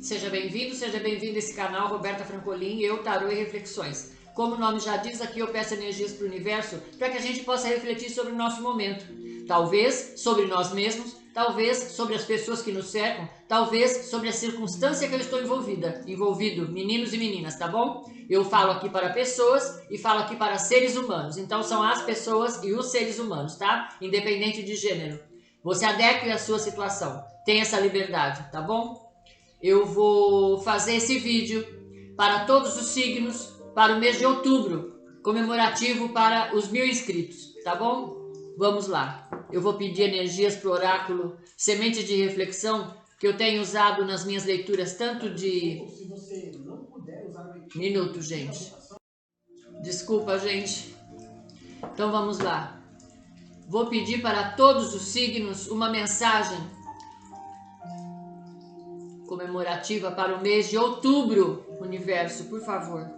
seja bem-vindo a esse canal Roberta Francolin, eu, Tarô e Reflexões. Como o nome já diz, aqui eu peço energias para o universo para que a gente possa refletir sobre o nosso momento. Talvez sobre nós mesmos, talvez sobre as pessoas que nos cercam, talvez sobre a circunstância que eu estou envolvido, meninos e meninas, tá bom? Eu falo aqui para pessoas e falo aqui para seres humanos, então são as pessoas e os seres humanos, tá? Independente de gênero. Você adeque à sua situação, tenha essa liberdade, tá bom? Eu vou fazer esse vídeo para todos os signos para o mês de outubro, comemorativo para os 1000 inscritos, tá bom? Vamos lá. Eu vou pedir energias para o oráculo Semente de Reflexão, que eu tenho usado nas minhas leituras, tanto de... Se você não puder usar... Minuto, gente. Desculpa, gente. Então vamos lá. Vou pedir para todos os signos uma mensagem comemorativa para o mês de outubro, universo, por favor.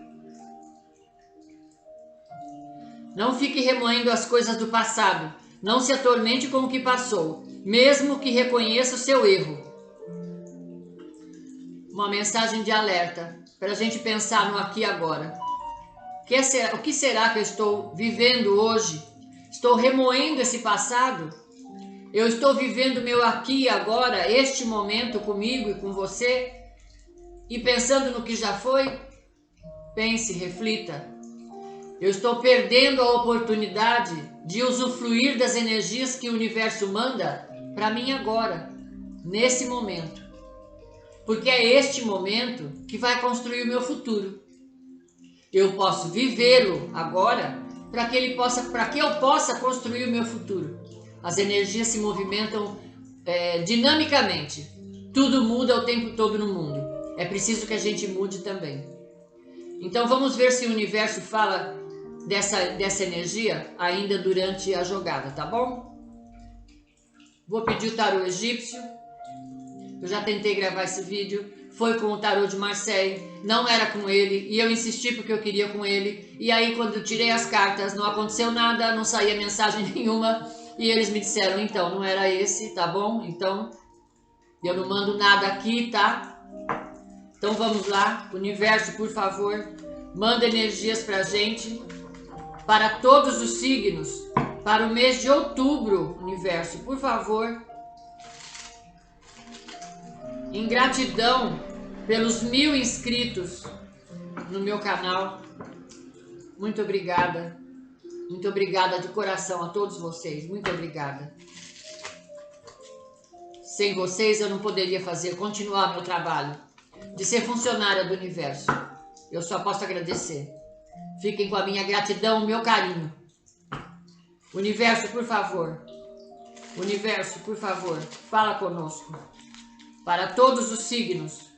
Não fique remoendo as coisas do passado, não se atormente com o que passou, mesmo que reconheça o seu erro. Uma mensagem de alerta, para a gente pensar no aqui e agora. O que será que eu estou vivendo hoje? Estou remoendo esse passado? Eu estou vivendo meu aqui e agora, este momento comigo e com você? E pensando no que já foi? Pense, reflita. Eu estou perdendo a oportunidade de usufruir das energias que o universo manda para mim agora, nesse momento. Porque é este momento que vai construir o meu futuro. Eu posso vivê-lo agora para que eu possa construir o meu futuro. As energias se movimentam dinamicamente. Tudo muda o tempo todo no mundo. É preciso que a gente mude também. Então vamos ver se o universo fala dessa energia ainda durante a jogada, tá bom? Vou pedir o tarô egípcio. Eu já tentei gravar esse vídeo. Foi com o tarô de Marseille. Não era com ele. E eu insisti porque eu queria com ele. E aí quando eu tirei as cartas não aconteceu nada. Não saía mensagem nenhuma. E eles me disseram, então, não era esse, tá bom? Então, eu não mando nada aqui, tá? Então vamos lá. Universo, por favor, manda energias pra gente. Para todos os signos. Para o mês de outubro, universo, por favor. Em gratidão pelos 1000 inscritos no meu canal. Muito obrigada. Muito obrigada de coração a todos vocês. Muito obrigada. Sem vocês eu não poderia continuar meu trabalho de ser funcionária do universo. Eu só posso agradecer. Fiquem com a minha gratidão, o meu carinho. Universo, por favor. Universo, por favor, fala conosco. Para todos os signos.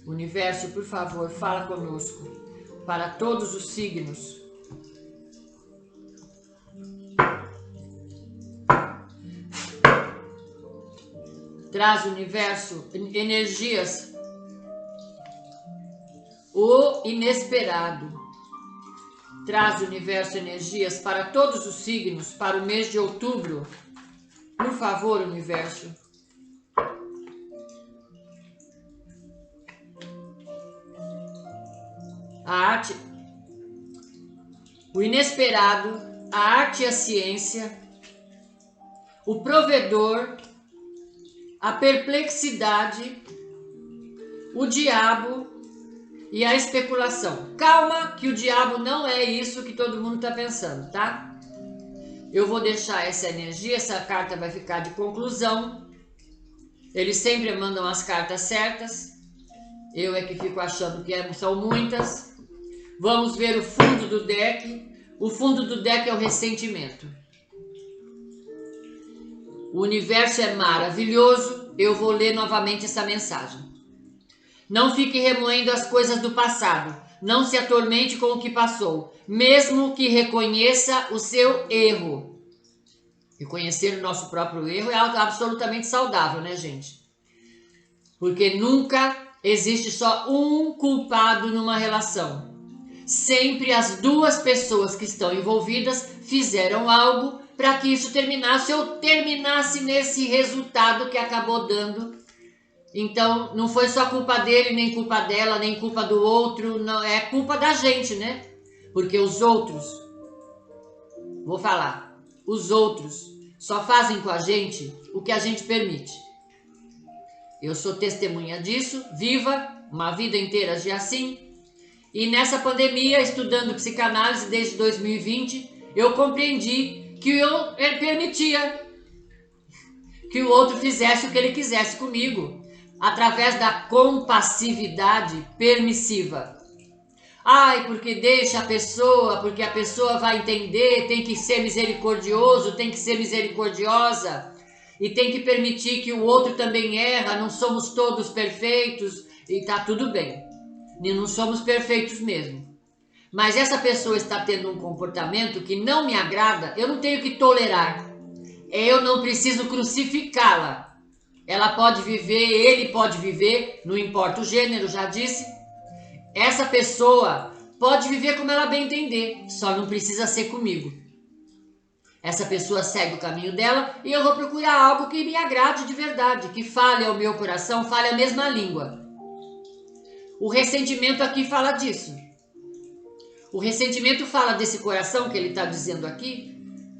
Universo, por favor, fala conosco. Para todos os signos. Traz, universo, energias. O inesperado. Traz, universo, energias para todos os signos para o mês de outubro. Por favor, universo. A arte, o inesperado, a arte e a ciência, o provedor, a perplexidade, o diabo e a especulação. Calma que o diabo não é isso que todo mundo está pensando, tá? Eu vou deixar essa energia, essa carta vai ficar de conclusão. Eles sempre mandam as cartas certas. Eu é que fico achando que são muitas. Vamos ver o fundo do deck. O fundo do deck é o ressentimento. O universo é maravilhoso. Eu vou ler novamente essa mensagem. Não fique remoendo as coisas do passado. Não se atormente com o que passou. Mesmo que reconheça o seu erro. Reconhecer o nosso próprio erro é algo absolutamente saudável, né, gente? Porque nunca existe só um culpado numa relação. sempre as duas pessoas que estão envolvidas fizeram algo para que isso terminasse ou terminasse nesse resultado que acabou dando. Então, não foi só culpa dele, nem culpa dela, nem culpa do outro, não, é culpa da gente, né? Porque os outros, vou falar, os outros só fazem com a gente o que a gente permite. Eu sou testemunha disso, viva, uma vida inteira de assim. E nessa pandemia, estudando psicanálise desde 2020, eu compreendi que eu permitia que o outro fizesse o que ele quisesse comigo, através da compassividade permissiva. Ai, porque deixa a pessoa, porque a pessoa vai entender, tem que ser misericordioso, tem que ser misericordiosa, e tem que permitir que o outro também erra, não somos todos perfeitos, e tá tudo bem. Não somos perfeitos mesmo. Mas essa pessoa está tendo um comportamento que não me agrada, eu não tenho que tolerar. Eu não preciso crucificá-la. Ela pode viver, ele pode viver, não importa o gênero, já disse. Essa pessoa pode viver como ela bem entender, só não precisa ser comigo. Essa pessoa segue o caminho dela e eu vou procurar algo que me agrade de verdade, que fale ao meu coração, fale a mesma língua. O ressentimento aqui fala disso. O ressentimento fala desse coração que ele está dizendo aqui,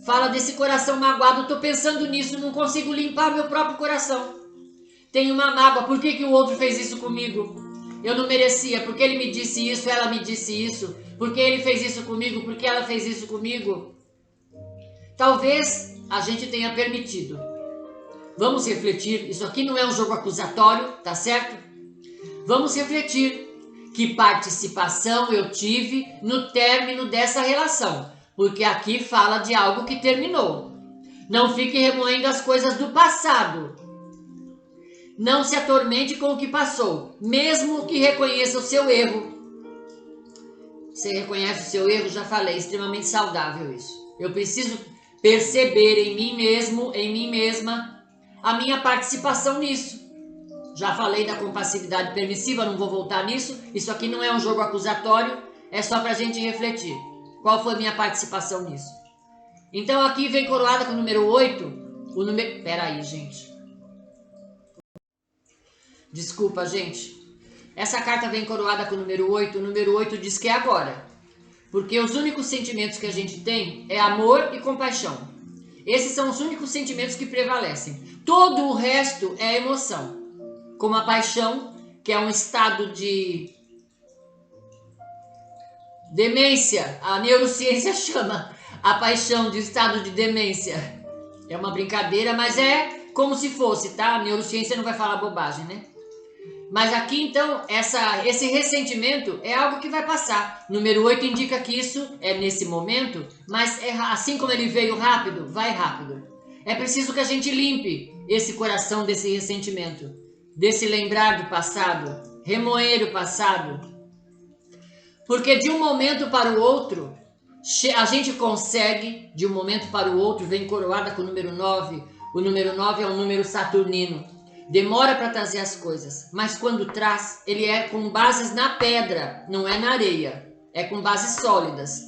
fala desse coração magoado. Estou pensando nisso, não consigo limpar meu próprio coração. Tenho uma mágoa, por que o outro fez isso comigo? Eu não merecia, porque ele me disse isso, ela me disse isso, porque ele fez isso comigo, porque ela fez isso comigo. Talvez a gente tenha permitido. Vamos refletir, isso aqui não é um jogo acusatório, tá certo? Vamos refletir que participação eu tive no término dessa relação, porque aqui fala de algo que terminou. Não fique remoendo as coisas do passado. Não se atormente com o que passou, mesmo que reconheça o seu erro. Você reconhece o seu erro? Já falei, extremamente saudável isso. Eu preciso perceber em mim mesmo, em mim mesma, a minha participação nisso. Já falei da compassividade permissiva, não vou voltar nisso. Isso aqui não é um jogo acusatório, é só para a gente refletir. Qual foi a minha participação nisso? Então aqui vem coroada com o número 8. O número... Peraí, gente. Desculpa, gente. Essa carta vem coroada com o número 8. O número 8 diz que é agora. Porque os únicos sentimentos que a gente tem é amor e compaixão. Esses são os únicos sentimentos que prevalecem. Todo o resto é emoção. Como a paixão, que é um estado de demência. A neurociência chama a paixão de estado de demência. É uma brincadeira, mas é como se fosse, tá? A neurociência não vai falar bobagem, né? Mas aqui, então, esse ressentimento é algo que vai passar. Número 8 indica que isso é nesse momento, mas assim como ele veio rápido, vai rápido. É preciso que a gente limpe esse coração desse ressentimento, desse lembrar do passado, remoer o passado. Porque de um momento para o outro, a gente consegue, de um momento para o outro, vem coroada com o número 9. O número 9 é um número saturnino. Demora para trazer as coisas, mas quando traz, ele é com bases na pedra, não é na areia. É com bases sólidas.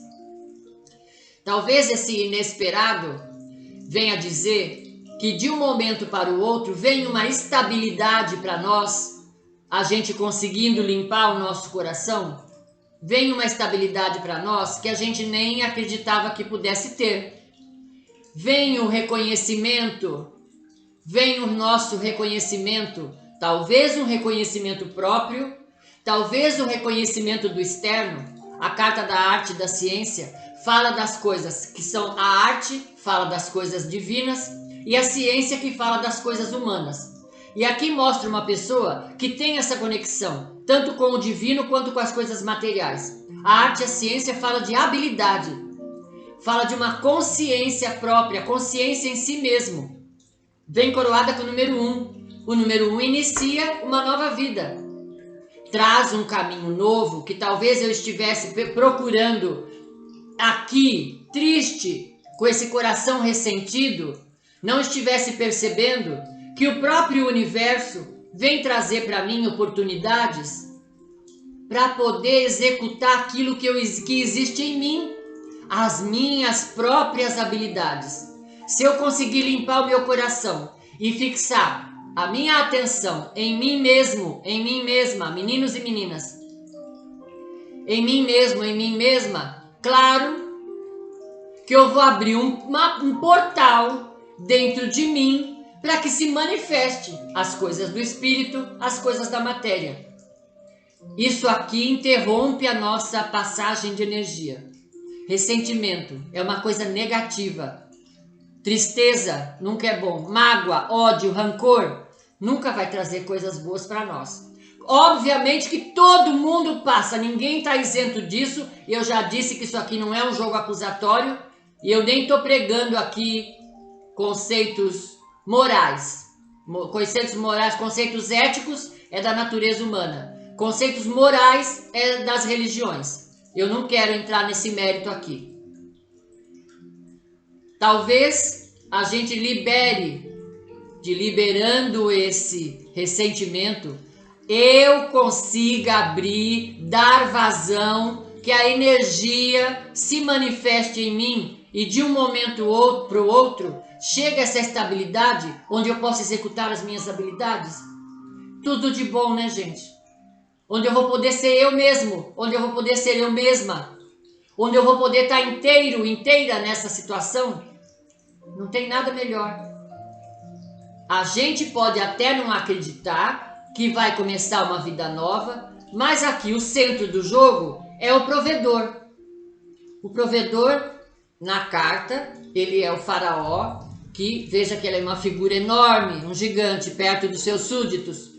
Talvez esse inesperado venha dizer que de um momento para o outro vem uma estabilidade para nós, a gente conseguindo limpar o nosso coração, vem uma estabilidade para nós que a gente nem acreditava que pudesse ter. Vem o reconhecimento, vem o nosso reconhecimento, talvez um reconhecimento próprio, talvez um reconhecimento do externo. A carta da arte e da ciência fala das coisas que são a arte, fala das coisas divinas, e a ciência que fala das coisas humanas. E aqui mostra uma pessoa que tem essa conexão, tanto com o divino quanto com as coisas materiais. A arte e a ciência fala de habilidade, fala de uma consciência própria, consciência em si mesmo. Vem coroada com o número 1. O número 1 inicia uma nova vida. Traz um caminho novo que talvez eu estivesse procurando aqui, triste, com esse coração ressentido, não estivesse percebendo que o próprio universo vem trazer para mim oportunidades para poder executar aquilo que existe em mim, as minhas próprias habilidades. Se eu conseguir limpar o meu coração e fixar a minha atenção em mim mesmo, em mim mesma, meninos e meninas, em mim mesmo, em mim mesma, claro que eu vou abrir um portal dentro de mim para que se manifeste as coisas do espírito, as coisas da matéria. Isso aqui interrompe a nossa passagem de energia. Ressentimento é uma coisa negativa. Tristeza nunca é bom. Mágoa, ódio, rancor nunca vai trazer coisas boas para nós. Obviamente que todo mundo passa, ninguém está isento disso. Eu já disse que isso aqui não é um jogo acusatório e eu nem estou pregando aqui conceitos morais. Conceitos morais, conceitos éticos é da natureza humana. Conceitos morais é das religiões. Eu não quero entrar nesse mérito aqui. Talvez a gente liberando esse ressentimento, eu consiga abrir, dar vazão, que a energia se manifeste em mim e de um momento para o outro chega essa estabilidade onde eu posso executar as minhas habilidades. Tudo de bom, né, gente? Onde eu vou poder ser eu mesmo, onde eu vou poder ser eu mesma, onde eu vou poder estar inteira nessa situação. Não tem nada melhor. A gente pode até não acreditar que vai começar uma vida nova, mas aqui o centro do jogo é o provedor. O provedor, na carta, ele é o faraó, que veja que ele é uma figura enorme, um gigante perto dos seus súditos,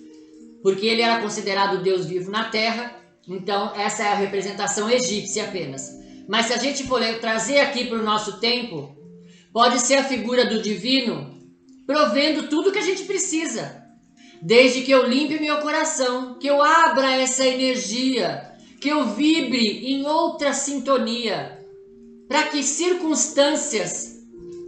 porque ele era considerado o Deus vivo na terra. Então essa é a representação egípcia apenas. Mas se a gente for trazer aqui para o nosso tempo, pode ser a figura do divino provendo tudo que a gente precisa, desde que eu limpe meu coração, que eu abra essa energia, que eu vibre em outra sintonia, para que circunstâncias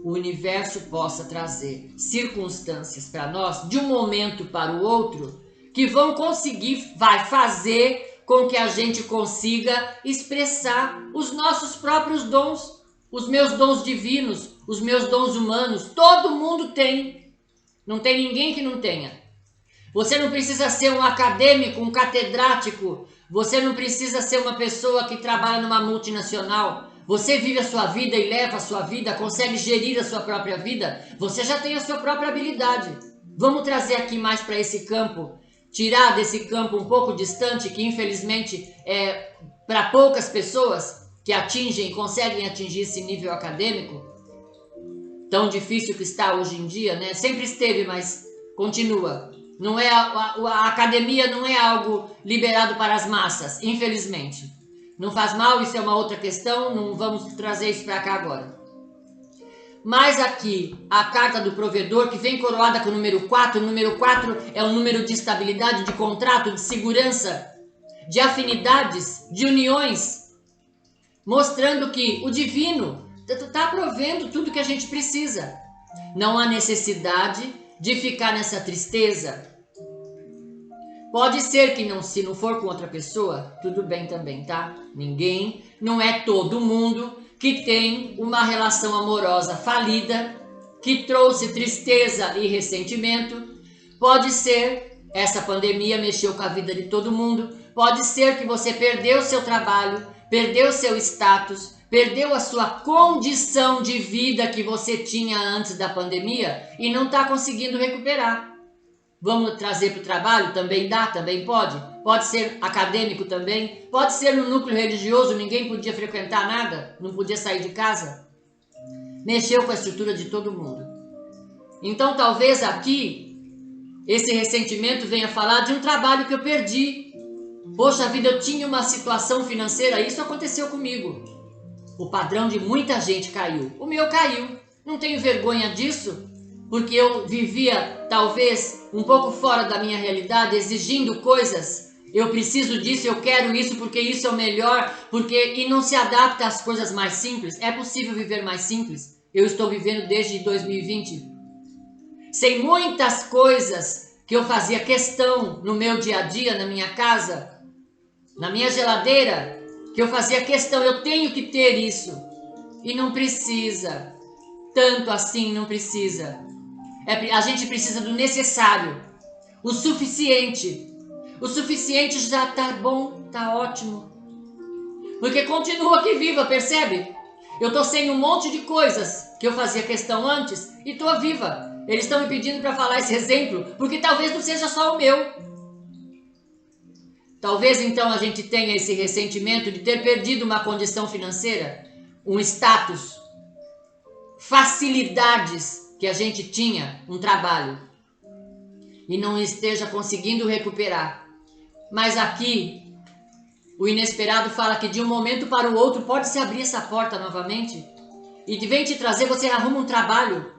o universo possa trazer circunstâncias para nós de um momento para o outro que vai fazer com que a gente consiga expressar os nossos próprios dons, os meus dons divinos, os meus dons humanos. Todo mundo tem, não tem ninguém que não tenha. Você não precisa ser um acadêmico, um catedrático, você não precisa ser uma pessoa que trabalha numa multinacional. Você vive a sua vida e leva a sua vida, consegue gerir a sua própria vida, você já tem a sua própria habilidade. Vamos trazer aqui mais para esse campo, tirar desse campo um pouco distante, que infelizmente é para poucas pessoas que conseguem atingir esse nível acadêmico, tão difícil que está hoje em dia, né? Sempre esteve, mas continua. Não é a academia não é algo liberado para as massas, infelizmente. Não faz mal, isso é uma outra questão, não vamos trazer isso para cá agora. Mas aqui, a carta do provedor, que vem coroada com o número 4, o número 4 é um número de estabilidade, de contrato, de segurança, de afinidades, de uniões, mostrando que o divino está provendo tudo que a gente precisa. Não há necessidade de ficar nessa tristeza. Pode ser que se não for com outra pessoa, tudo bem também, tá? Não é todo mundo que tem uma relação amorosa falida, que trouxe tristeza e ressentimento. Pode ser, essa pandemia mexeu com a vida de todo mundo. Pode ser que você perdeu seu trabalho, perdeu seu status, perdeu a sua condição de vida que você tinha antes da pandemia e não está conseguindo recuperar. Vamos trazer para o trabalho? Também dá, também pode. Pode ser acadêmico também. Pode ser no núcleo religioso, ninguém podia frequentar nada, não podia sair de casa. Mexeu com a estrutura de todo mundo. Então talvez aqui, esse ressentimento venha falar de um trabalho que eu perdi. Poxa vida, eu tinha uma situação financeira, isso aconteceu comigo. O padrão de muita gente caiu. O meu caiu. Não tenho vergonha disso, porque eu vivia talvez um pouco fora da minha realidade, exigindo coisas. Eu preciso disso, eu quero isso porque isso é o melhor, e não se adapta às coisas mais simples. É possível viver mais simples? Eu estou vivendo desde 2020 sem muitas coisas que eu fazia questão no meu dia a dia, na minha casa. na minha geladeira, que eu fazia questão, eu tenho que ter isso. E não precisa. Tanto assim não precisa. A gente precisa do necessário. O suficiente. O suficiente já tá bom, tá ótimo. Porque continua aqui viva, percebe? Eu tô sem um monte de coisas que eu fazia questão antes e tô viva. Eles estão me pedindo para falar esse exemplo, porque talvez não seja só o meu. Talvez então a gente tenha esse ressentimento de ter perdido uma condição financeira, um status, facilidades que a gente tinha, um trabalho, e não esteja conseguindo recuperar. Mas aqui, o inesperado fala que de um momento para o outro pode se abrir essa porta novamente e vem te trazer, você arruma um trabalho,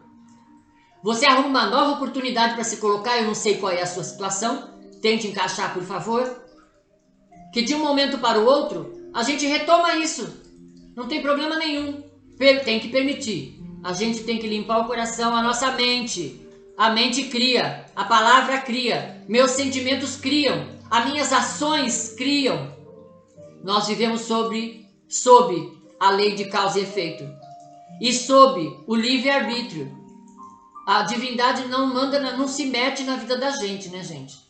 você arruma uma nova oportunidade para se colocar. Eu não sei qual é a sua situação, tente encaixar, por favor. Que de um momento para o outro, a gente retoma isso. Não tem problema nenhum. Tem que permitir. A gente tem que limpar o coração, a nossa mente. A mente cria, a palavra cria, meus sentimentos criam, as minhas ações criam. Nós vivemos sob a lei de causa e efeito. E sob o livre-arbítrio. A divindade não se mete na vida da gente, né, gente?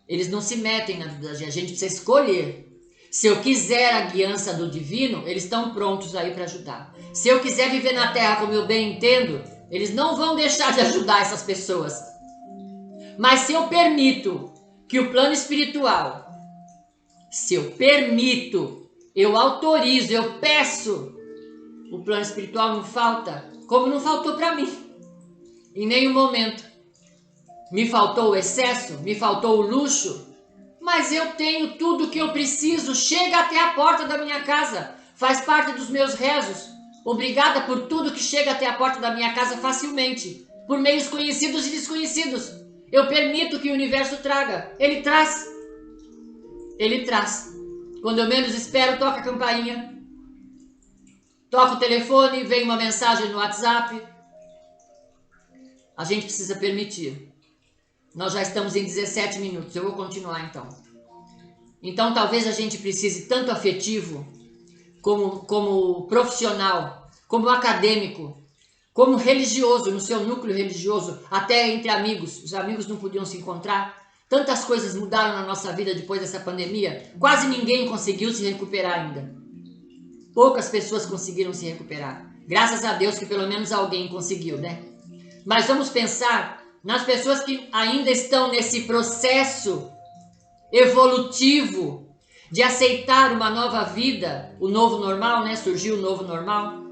Eles não se metem na vida da gente, a gente precisa escolher. Se eu quiser a guiança do divino, eles estão prontos aí para ajudar. Se eu quiser viver na terra como eu bem entendo, eles não vão deixar de ajudar essas pessoas. Mas se eu permito que o plano espiritual, se eu permito, eu autorizo, eu peço, o plano espiritual não falta, como não faltou para mim. Em nenhum momento. Me faltou o excesso, me faltou o luxo, mas eu tenho tudo o que eu preciso, chega até a porta da minha casa, faz parte dos meus rezos. Obrigada por tudo que chega até a porta da minha casa facilmente, por meios conhecidos e desconhecidos. Eu permito que o universo traga, ele traz. Ele traz. Quando eu menos espero, toca a campainha, toca o telefone, vem uma mensagem no WhatsApp. A gente precisa permitir. Nós já estamos em 17 minutos, eu vou continuar então. Então talvez a gente precise tanto afetivo, como profissional, como acadêmico, como religioso, no seu núcleo religioso, até entre amigos. Os amigos não podiam se encontrar. Tantas coisas mudaram na nossa vida depois dessa pandemia, quase ninguém conseguiu se recuperar ainda. Poucas pessoas conseguiram se recuperar. Graças a Deus que pelo menos alguém conseguiu, né? Mas vamos pensar nas pessoas que ainda estão nesse processo evolutivo de aceitar uma nova vida, o novo normal, né? Surgiu o novo normal.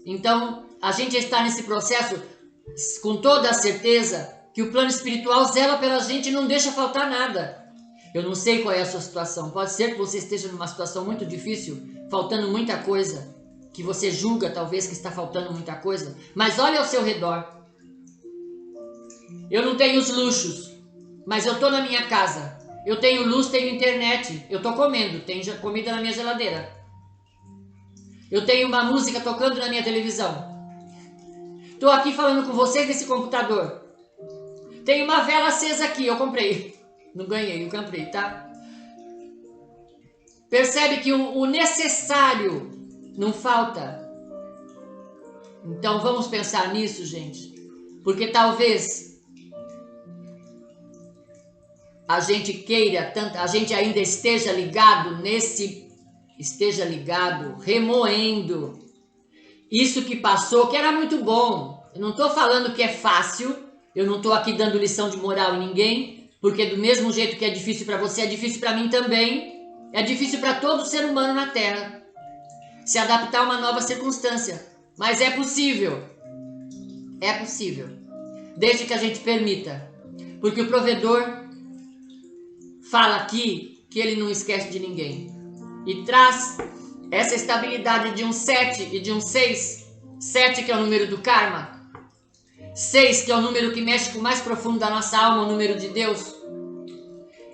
Então, a gente está nesse processo com toda a certeza que o plano espiritual zela pela gente e não deixa faltar nada. Eu não sei qual é a sua situação. Pode ser que você esteja numa situação muito difícil, faltando muita coisa, que você julga talvez que está faltando muita coisa, mas olha ao seu redor. Eu não tenho os luxos, mas eu estou na minha casa. Eu tenho luz, tenho internet, eu estou comendo, tem comida na minha geladeira. Eu tenho uma música tocando na minha televisão. Estou aqui falando com vocês nesse computador. Tem uma vela acesa aqui, eu comprei. Não ganhei, eu comprei, tá? Percebe que o necessário não falta. Então vamos pensar nisso, gente. Porque talvez a gente queira tanto, a gente ainda esteja ligado remoendo isso que passou, que era muito bom. Eu não estou falando que é fácil, eu não estou aqui dando lição de moral em ninguém, porque do mesmo jeito que é difícil para você, é difícil para mim também, é difícil para todo ser humano na Terra se adaptar a uma nova circunstância, mas é possível, desde que a gente permita, porque o provedor fala aqui que ele não esquece de ninguém e traz essa estabilidade de um 7 e de um 6. 7 que é o número do karma, 6 que é o número que mexe com o mais profundo da nossa alma, o número de Deus.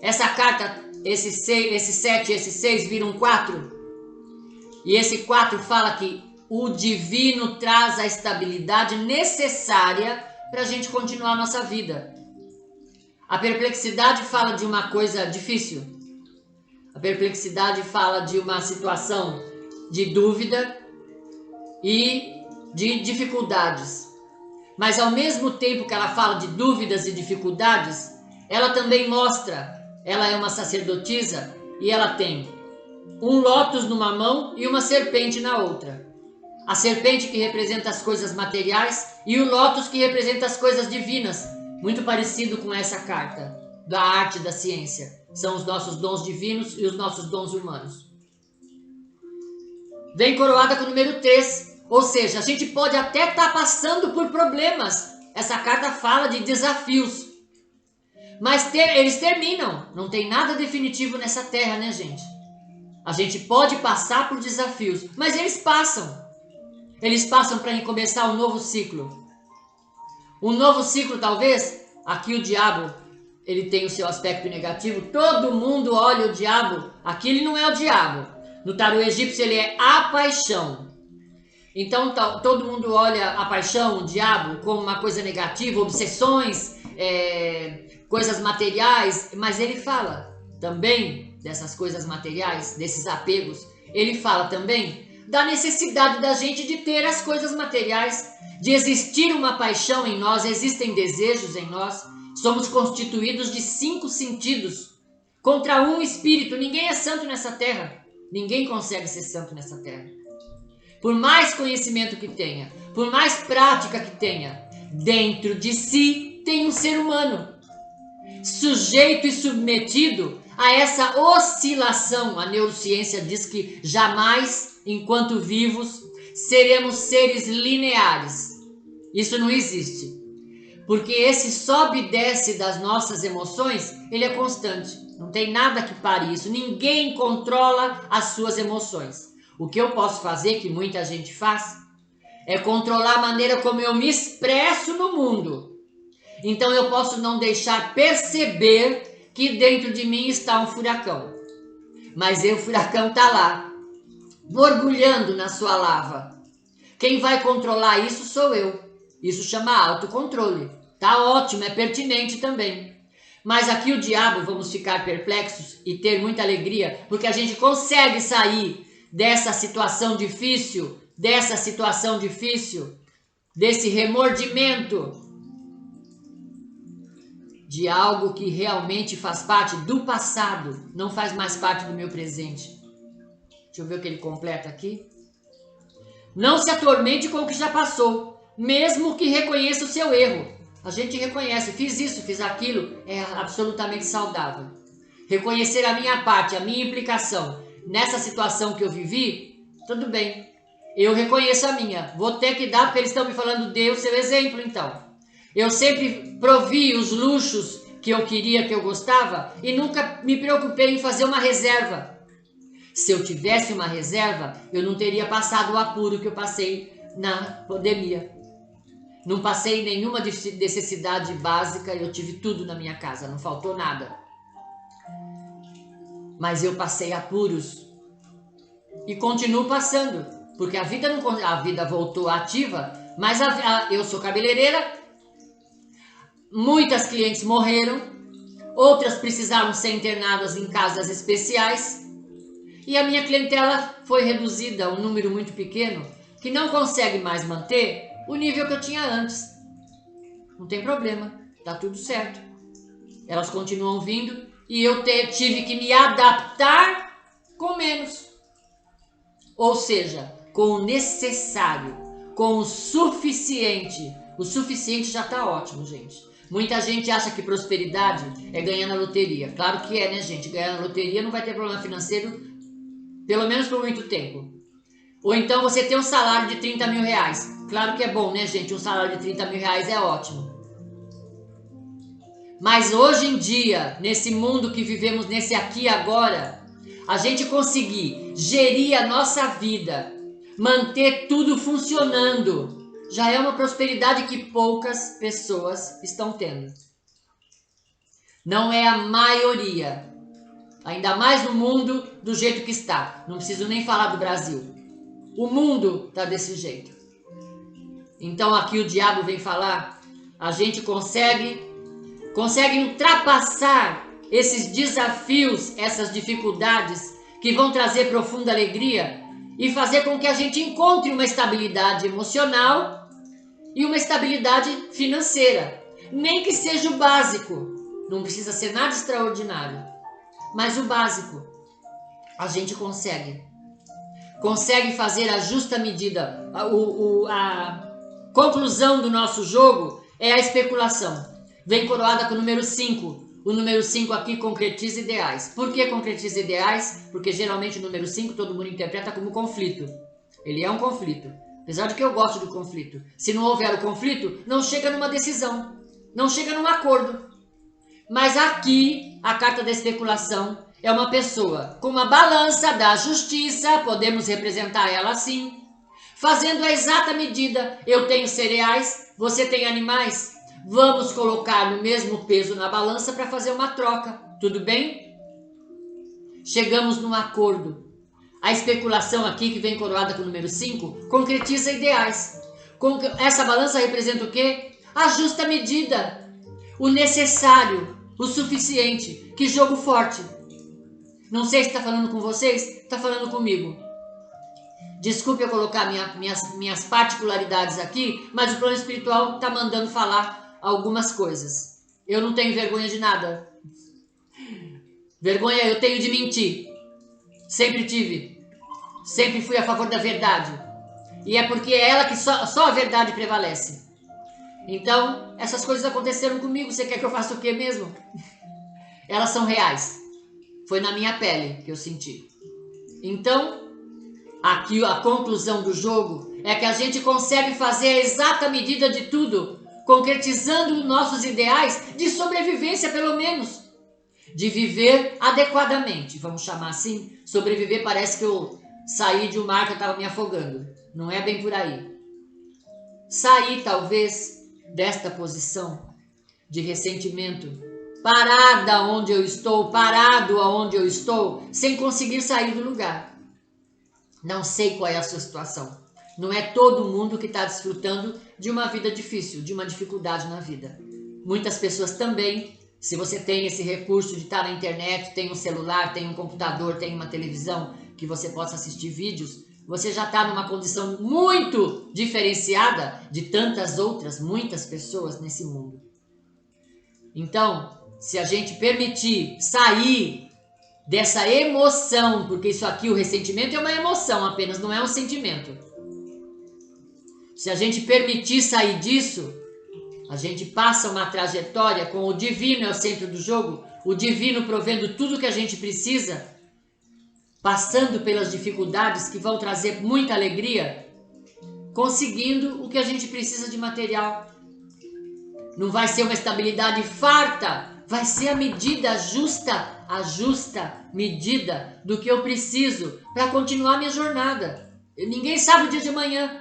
Essa carta, esse 7 e esse 6 viram 4, e esse 4 fala que o divino traz a estabilidade necessária para a gente continuar a nossa vida. A perplexidade fala de uma coisa difícil. A perplexidade fala de uma situação de dúvida e de dificuldades. Mas ao mesmo tempo que ela fala de dúvidas e dificuldades, ela também mostra, ela é uma sacerdotisa e ela tem um lótus numa mão e uma serpente na outra. A serpente que representa as coisas materiais e o lótus que representa as coisas divinas, muito parecido com essa carta da arte da ciência. São os nossos dons divinos e os nossos dons humanos. Vem coroada com o número 3, ou seja, a gente pode até estar passando por problemas. Essa carta fala de desafios, mas eles terminam. Não tem nada definitivo nessa terra, né, gente? A gente pode passar por desafios, mas eles passam. Eles passam para começar um novo ciclo. Um novo ciclo, talvez. Aqui o diabo, ele tem o seu aspecto negativo. Todo mundo olha o diabo. Aqui ele não é o diabo. No tarô egípcio ele é a paixão. Então todo mundo olha a paixão, o diabo, como uma coisa negativa, obsessões, coisas materiais. Mas ele fala também dessas coisas materiais, desses apegos. Ele fala também da necessidade da gente de ter as coisas materiais, de existir uma paixão em nós, existem desejos em nós. Somos constituídos de 5 sentidos contra um espírito. Ninguém é santo nessa terra. Ninguém consegue ser santo nessa terra. Por mais conhecimento que tenha, por mais prática que tenha, dentro de si tem um ser humano, sujeito e submetido a essa oscilação. A neurociência diz que jamais, enquanto vivos, seremos seres lineares. Isso não existe. Porque esse sobe e desce das nossas emoções, ele é constante. Não tem nada que pare isso. Ninguém controla as suas emoções. O que eu posso fazer, que muita gente faz, é controlar a maneira como eu me expresso no mundo. Então eu posso não deixar perceber que dentro de mim está um furacão. Mas o furacão está lá, borbulhando na sua lava. Quem vai controlar isso sou eu. Isso chama autocontrole. Tá ótimo, é pertinente também. Mas aqui o diabo, vamos ficar perplexos e ter muita alegria, porque a gente consegue sair dessa situação difícil, desse remordimento de algo que realmente faz parte do passado, não faz mais parte do meu presente. Deixa eu ver o que ele completa aqui. Não se atormente com o que já passou, mesmo que reconheça o seu erro. A gente reconhece, fiz isso, fiz aquilo, é absolutamente saudável. Reconhecer a minha parte, a minha implicação nessa situação que eu vivi, tudo bem. Eu reconheço a minha, vou ter que dar, porque eles estão me falando, dê o seu exemplo então. Eu sempre provi os luxos que eu queria, que eu gostava, e nunca me preocupei em fazer uma reserva. Se eu tivesse uma reserva, eu não teria passado o apuro que eu passei na pandemia. Não passei nenhuma necessidade básica, eu tive tudo na minha casa, não faltou nada. Mas eu passei apuros e continuo passando, porque a vida voltou ativa, mas eu sou cabeleireira, muitas clientes morreram, outras precisaram ser internadas em casas especiais, e a minha clientela foi reduzida a um número muito pequeno, que não consegue mais manter o nível que eu tinha antes. Não tem problema, tá tudo certo. Elas continuam vindo e eu tive que me adaptar com menos. Ou seja, com o necessário, com o suficiente. O suficiente já tá ótimo, gente. Muita gente acha que prosperidade é ganhar na loteria. Claro que é, né, gente? Ganhar na loteria não vai ter problema financeiro, pelo menos por muito tempo. Ou então você tem um salário de 30 mil reais. Claro que é bom, né, gente? Um salário de 30 mil reais é ótimo. Mas hoje em dia, nesse mundo que vivemos, nesse aqui e agora, a gente conseguir gerir a nossa vida, manter tudo funcionando, já é uma prosperidade que poucas pessoas estão tendo. Não é a maioria. Ainda mais no mundo do jeito que está. Não preciso nem falar do Brasil. O mundo está desse jeito. Então aqui o diabo vem falar, a gente consegue ultrapassar esses desafios, essas dificuldades que vão trazer profunda alegria e fazer com que a gente encontre uma estabilidade emocional e uma estabilidade financeira. Nem que seja o básico, não precisa ser nada extraordinário, mas o básico a gente consegue fazer a justa medida. A conclusão do nosso jogo é a especulação. Vem coroada com o número 5. O número 5 aqui concretiza ideais. Por que concretiza ideais? Porque geralmente o número 5 todo mundo interpreta como conflito. Ele é um conflito. Apesar de que eu gosto do conflito. Se não houver o conflito, não chega numa decisão. Não chega num acordo. Mas aqui, a carta da especulação é uma pessoa com uma balança da justiça. Podemos representar ela assim. Fazendo a exata medida. Eu tenho cereais, você tem animais. Vamos colocar no mesmo peso na balança para fazer uma troca. Tudo bem? Chegamos num acordo. A especulação aqui, que vem coroada com o número 5, concretiza ideais. Essa balança representa o quê? A justa medida. O necessário. O suficiente. Que jogo forte. Não sei se está falando com vocês, está falando comigo. Desculpe eu colocar minhas particularidades aqui, mas o plano espiritual está mandando falar algumas coisas. Eu não tenho vergonha de nada. Vergonha eu tenho de mentir. Sempre tive. Sempre fui a favor da verdade. E é porque é ela que só a verdade prevalece. Então, essas coisas aconteceram comigo. Você quer que eu faça o quê mesmo? Elas são reais. Foi na minha pele que eu senti. Então, aqui a conclusão do jogo é que a gente consegue fazer a exata medida de tudo, concretizando nossos ideais de sobrevivência, pelo menos. De viver adequadamente, vamos chamar assim. Sobreviver parece que eu saí de um mar que eu estava me afogando. Não é bem por aí. Sair, talvez, desta posição de ressentimento, parado aonde eu estou, sem conseguir sair do lugar. Não sei qual é a sua situação. Não é todo mundo que está desfrutando de uma vida difícil, de uma dificuldade na vida. Muitas pessoas também, se você tem esse recurso de estar na internet, tem um celular, tem um computador, tem uma televisão que você possa assistir vídeos, você já está numa condição muito diferenciada de tantas outras, muitas pessoas nesse mundo. Então, se a gente permitir sair dessa emoção, porque isso aqui, o ressentimento é uma emoção apenas, não é um sentimento. Se a gente permitir sair disso, a gente passa uma trajetória com o divino é o centro do jogo, o divino provendo tudo que a gente precisa, passando pelas dificuldades que vão trazer muita alegria, conseguindo o que a gente precisa de material. Não vai ser uma estabilidade farta, vai ser a medida justa, a justa medida do que eu preciso para continuar minha jornada. Ninguém sabe o dia de amanhã.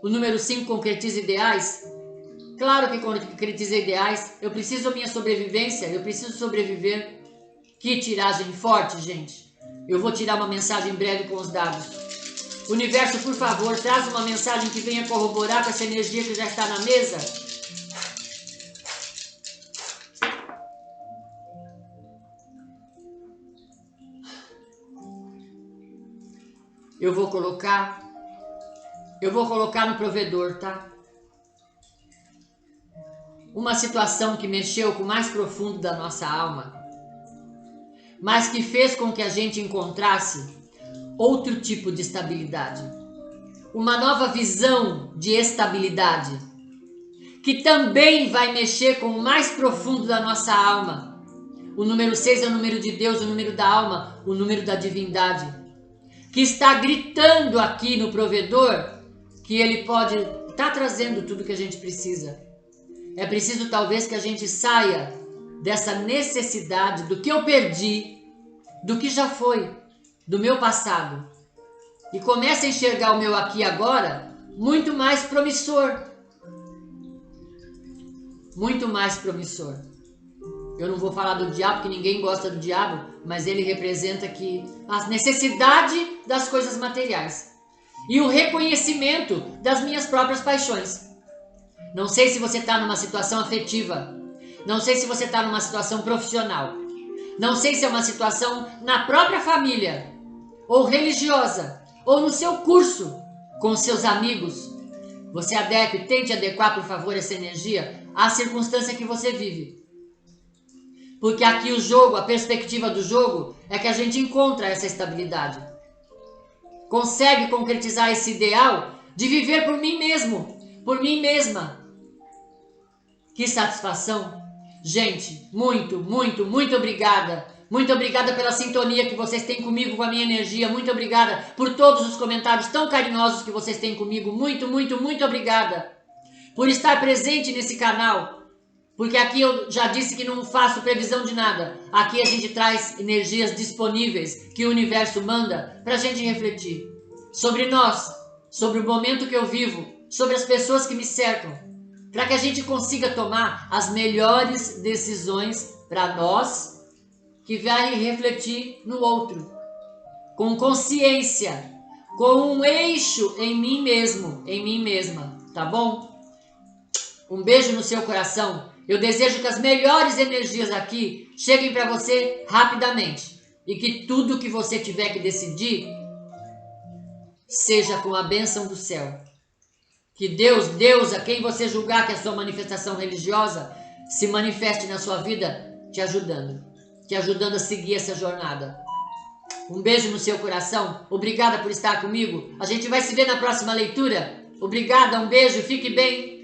O número 5 concretiza ideais? Claro que concretiza ideais. Eu preciso da minha sobrevivência, eu preciso sobreviver. Que tiragem forte, gente. Eu vou tirar uma mensagem breve com os dados. Universo, por favor, traz uma mensagem que venha corroborar com essa energia que já está na mesa. Eu vou colocar no provedor, tá? Uma situação que mexeu com o mais profundo da nossa alma, mas que fez com que a gente encontrasse outro tipo de estabilidade. Uma nova visão de estabilidade, que também vai mexer com o mais profundo da nossa alma. O número 6 é o número de Deus, o número da alma, o número da divindade, que está gritando aqui no provedor que ele pode estar trazendo tudo que a gente precisa. É preciso talvez que a gente saia dessa necessidade do que eu perdi, do que já foi, do meu passado, e comece a enxergar o meu aqui e agora muito mais promissor. Muito mais promissor. Eu não vou falar do diabo, porque ninguém gosta do diabo, mas ele representa que a necessidade das coisas materiais e o reconhecimento das minhas próprias paixões. Não sei se você está numa situação afetiva. Não sei se você está numa situação profissional. Não sei se é uma situação na própria família, ou religiosa, ou no seu curso, com seus amigos. Você adeque, tente adequar, por favor, essa energia à circunstância que você vive. Porque aqui o jogo, a perspectiva do jogo, é que a gente encontra essa estabilidade. Consegue concretizar esse ideal de viver por mim mesmo, por mim mesma. Que satisfação! Gente, muito, muito, muito obrigada. Muito obrigada pela sintonia que vocês têm comigo, com a minha energia. Muito obrigada por todos os comentários tão carinhosos que vocês têm comigo. Muito, muito, muito obrigada por estar presente nesse canal. Porque aqui eu já disse que não faço previsão de nada. Aqui a gente traz energias disponíveis que o universo manda para a gente refletir. Sobre nós, sobre o momento que eu vivo, sobre as pessoas que me cercam. Para que a gente consiga tomar as melhores decisões para nós, que vai refletir no outro. Com consciência, com um eixo em mim mesmo, em mim mesma, tá bom? Um beijo no seu coração. Eu desejo que as melhores energias aqui cheguem para você rapidamente. E que tudo que você tiver que decidir seja com a bênção do céu. Que Deus, deusa, quem você julgar que é a sua manifestação religiosa, se manifeste na sua vida te ajudando a seguir essa jornada. Um beijo no seu coração. Obrigada por estar comigo. A gente vai se ver na próxima leitura. Obrigada, um beijo, fique bem.